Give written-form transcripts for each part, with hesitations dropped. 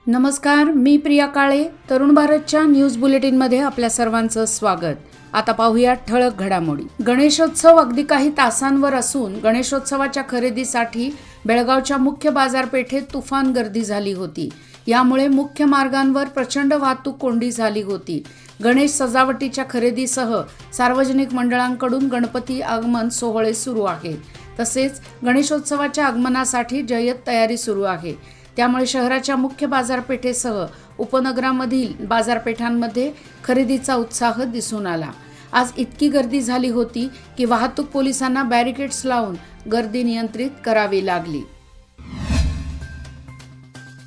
नमस्कार, मी प्रिया काळे. तरुण भारतच्या न्यूज बुलेटिनमध्ये आपल्या सर्वांचं स्वागत. आता पाहूया ठळक घडामोडी. गणेशोत्सव अगदी काही तासांवर असून गणेशोत्सवाच्या खरेदीसाठी बेळगावच्या मुख्य बाजारपेठेत तुफान गर्दी झाली होती. यामुळे मुख्य मार्गांवर प्रचंड वाहतूक कोंडी झाली होती. गणेश सजावटीच्या खरेदीसह सार्वजनिक मंडळांकडून गणपती आगमन सोहळे सुरू आहेत. तसेच गणेशोत्सवाच्या आगमनासाठी जय्यत तयारी सुरू आहे. त्यामुळे शहराच्या मुख्य बाजारपेठेसह उपनगरामधील बाजारपेठांमध्ये खरेदीचा उत्साह दिसून आला. आज इतकी गर्दी झाली होती की वाहतूक पोलिसांना बॅरिकेड्स लावून गर्दी नियंत्रित करावी लागली.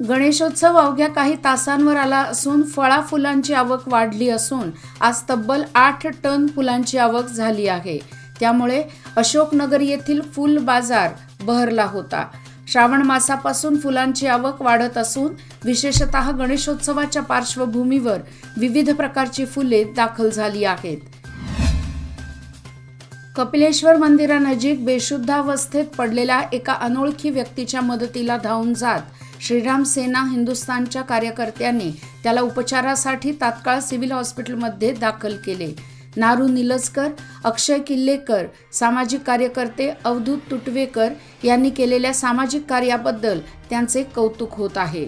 गणेशोत्सव अवघ्या काही तासांवर आला असून फळा फुलांची आवक वाढली असून आज तब्बल 8 टन फुलांची आवक झाली आहे. त्यामुळे अशोकनगर येथील फुल बाजार बहरला होता. श्रावण मासापासून फुलांची आवक वाढत असून विशेषतः गणेशोत्सवाच्या पार्श्वभूमीवर विविध प्रकारची फुले दाखल झाली आहेत. कपिलेश्वर मंदिरानजीक बेशुद्धावस्थेत पडलेल्या एका अनोळखी व्यक्तीच्या मदतीला धावून जात श्रीराम सेना हिंदुस्थानच्या कार्यकर्त्यांनी त्याला उपचारासाठी तात्काळ सिव्हिल हॉस्पिटलमध्ये दाखल केले. नारू निलजकर, अक्षय किल्लेकर, सामाजिक कार्यकर्ते अवधूत तुटवेकर यांनी केलेल्या सामाजिक कार्याबद्दल त्यांचे कौतुक होत आहे.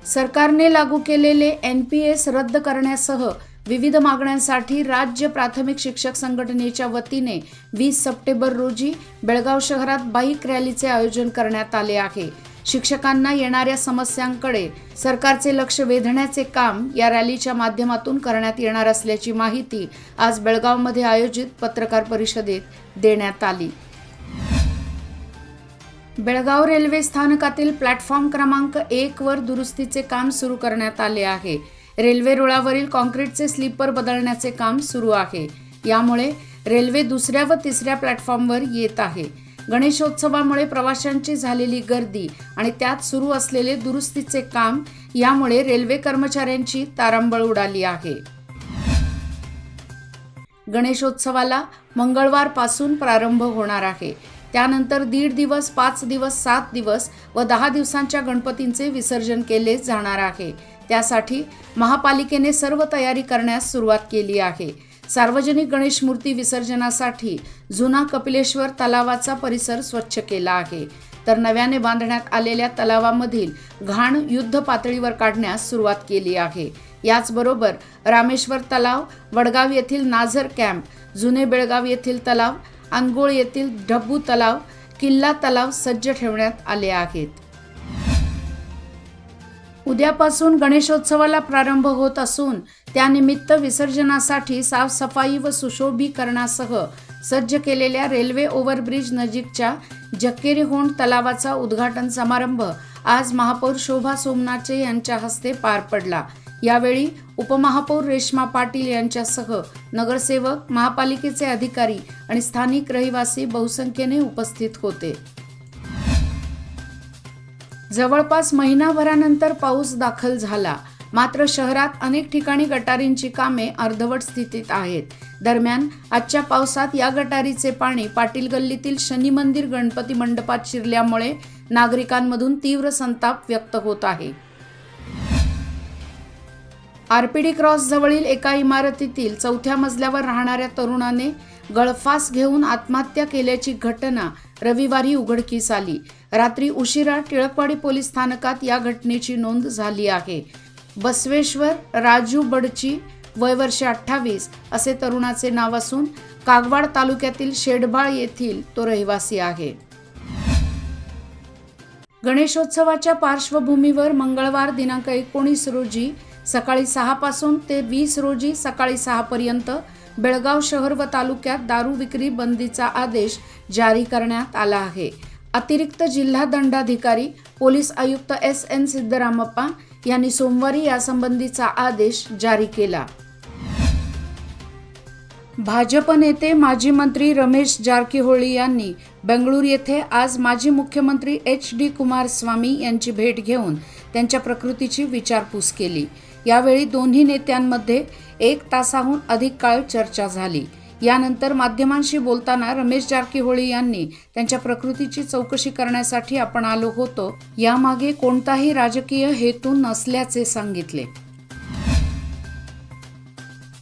सरकारने लागू केलेले NPS रद्द करण्यासह विविध मागण्यांसाठी राज्य प्राथमिक शिक्षक संघटनेच्या वतीने 20 सप्टेंबर रोजी बेळगाव शहरात बाईक रॅलीचे आयोजन करण्यात आले आहे. शिक्षकांना येणाऱ्या समस्यांकडे सरकारचे लक्ष वेधण्याचे काम या रॅलीच्या माध्यमातून करण्यात येणार असल्याची माहिती आज बेळगावमध्ये आयोजित पत्रकार परिषदेत देण्यात आली. बेळगाव रेल्वे स्थानकातील प्लॅटफॉर्म क्रमांक 1 वर दुरुस्तीचे काम सुरू करण्यात आले आहे. रेल्वे रुळावरील कॉन्क्रीटचे स्लीपर बदलण्याचे काम सुरू आहे. यामुळे रेल्वे दुसऱ्या व तिसऱ्या प्लॅटफॉर्मवर येत आहे. गणेशोत्सवामुळे प्रवाशांची झालेली गर्दी आणि त्यात सुरू असलेले दुरुस्तीचे काम यामुळे रेल्वे कर्मचाऱ्यांची तारांबळ उडाली आहे. गणेशोत्सवाला मंगळवारपासून प्रारंभ होणार आहे. त्यानंतर 1.5 दिवस, 5 दिवस, 7 दिवस व 10 दिवसांच्या गणपतींचे विसर्जन केले जाणार आहे. त्यासाठी महापालिकेने सर्व तयारी करण्यास सुरुवात केली आहे. सार्वजनिक गणेश मूर्ती विसर्जनासाठी जुना कपिलेश्वर तलावाचा परिसर स्वच्छ केला आहे. तर नव्याने बांधण्यात आलेल्या तलावामधील घाण युद्ध पातळीवर काढण्यास सुरुवात केली आहे. याचबरोबर रामेश्वर तलाव, वडगाव येथील नाझर कॅम्प, जुने बेळगाव येथील तलाव, अनगोळ येथील ढब्बू तलाव, किल्ला तलाव सज्ज ठेवण्यात आले आहेत. उद्यापासून गणेशोत्सवाला प्रारंभ होत असून त्यानिमित्त विसर्जनासाठी साफसफाई व सुशोभीकरणासह सज्ज केलेल्या रेल्वे ओव्हरब्रिज नजीकच्या जक्केरीहोंड तलावाचा उद्घाटन समारंभ आज महापौर शोभा सोमनाचे यांच्या हस्ते पार पडला. यावेळी उपमहापौर रेश्मा पाटील यांच्यासह नगरसेवक, महापालिकेचे अधिकारी आणि स्थानिक रहिवासी बहुसंख्येने उपस्थित होते. जवळपास महिनाभरानंतर पाऊस दाखल झाला. मात्र शहरात अनेक ठिकाणी गटारींची कामे अर्धवट स्थितीत आहेत. दरम्यान आजच्या पावसात या गटारीचे पाणी पाटील गल्लीतील शनी मंदिर गणपती मंडपात शिरल्यामुळे नागरिकांमधून तीव्र संताप व्यक्त होत आहे. RPD क्रॉस जवळील एका इमारतीतील 4थ्या मजल्यावर राहणाऱ्या तरुणाने गळफास घेऊन आत्महत्या केल्याची घटना रविवारी उघडकीस आली. रात्री उशिरा टिळकवाडी पोलीस स्थानकात या घटनेची नोंद झाली आहे. बसवेश्वर राजू बडची, वय वर्ष 28 असे तरुणाचे नाव असून कागवाड तालुक्यातील शेडबाळ येथील तो रहिवासी आहे. गणेशोत्सवाच्या पार्श्वभूमीवर मंगळवार दिनांक 19 रोजी सकाळी 6 पासून ते 20 रोजी सकाळी 6 पर्यंत बेळगाव शहर व तालुक्यात दारू विक्री बंदीचा आदेश जारी करण्यात आला आहे. अतिरिक्त जिल्हा दंडाधिकारी पोलीस आयुक्त SN सिद्धरामप्पा यांनी सोमवारी यासंबंधीचा आदेश जारी केला. भाजप नेते माजी मंत्री रमेश जारकीहोळी यांनी बेंगळूर येथे आज माजी मुख्यमंत्री HD कुमारस्वामी यांची भेट घेऊन त्यांच्या प्रकृतीची विचारपूस केली. यावेळी दोन्ही नेत्यांमध्ये 1 तासाहून अधिक काळ चर्चा झाली. यानंतर माध्यमांशी बोलताना रमेश जारकीहोळी यांनी त्यांच्या प्रकृतीची चौकशी करण्यासाठी आपण आलो होतो, यामागे कोणताही राजकीय हेतू नसल्याचे सांगितले.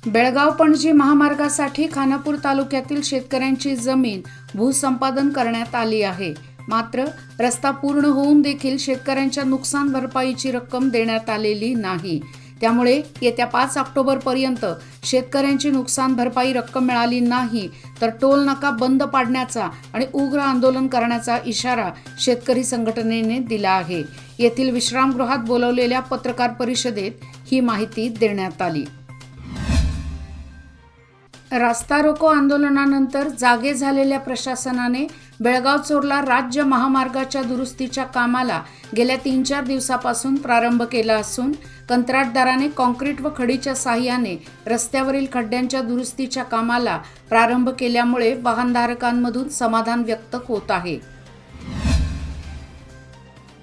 बेळगाव पणजी महामार्गासाठी खानापूर तालुक्यातील शेतकऱ्यांची जमीन भूसंपादन करण्यात आली आहे. मात्र रस्ता पूर्ण होऊन देखील शेतकऱ्यांच्या नुकसान भरपाईची रक्कम देण्यात आलेली नाही. त्यामुळे येत्या 5 ऑक्टोबरपर्यंत शेतकऱ्यांची नुकसान भरपाई रक्कम मिळाली नाही तर टोल नाका बंद पाडण्याचा आणि उग्र आंदोलन करण्याचा इशारा शेतकरी संघटनेने दिला आहे. येथील विश्रामगृहात बोलवलेल्या पत्रकार परिषदेत ही माहिती देण्यात आली. रास्ता रोको आंदोलनानंतर जागे झालेल्या प्रशासनाने बेळगाव चोरला राज्य महामार्गाच्या दुरुस्तीच्या कामाला गेल्या 3-4 दिवसापासून प्रारंभ केला असून कंत्राटदाराने कॉन्क्रीट व खडीच्या साहाय्याने रस्त्यावरील खड्ड्यांच्या दुरुस्तीच्या कामाला प्रारंभ केल्यामुळे वाहनधारकांमधून समाधान व्यक्त होत आहे.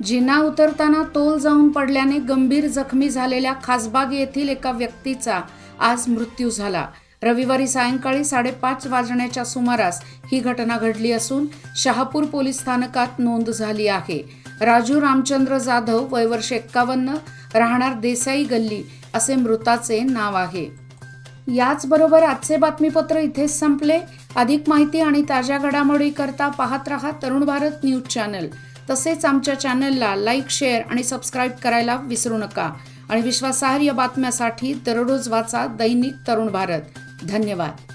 जिना उतरताना तोल जाऊन पडल्याने गंभीर जखमी झालेल्या खासबाग येथील एका व्यक्तीचा आज मृत्यू झाला. रविवारी सायंकाळी 5:30 वाजण्याच्या सुमारास ही घटना घडली असून शहापूर पोलीस स्थानकात नोंद झाली आहे. राजू रामचंद्र जाधव, वय वर्ष 51, राहणार देसाई गल्ली असे मृताचे नाव आहे. याचबरोबर आजचे बातमीपत्र इथेच संपले. अधिक माहिती आणि ताज्या घडामोडी करता पाहत रहा तरुण भारत न्यूज चॅनल. तसेच आमच्या चॅनलला लाईक, शेअर आणि सबस्क्राईब करायला विसरू नका. आणि विश्वासार्ह बातम्यासाठी दररोज वाचा दैनिक तरुण भारत. धन्यवाद.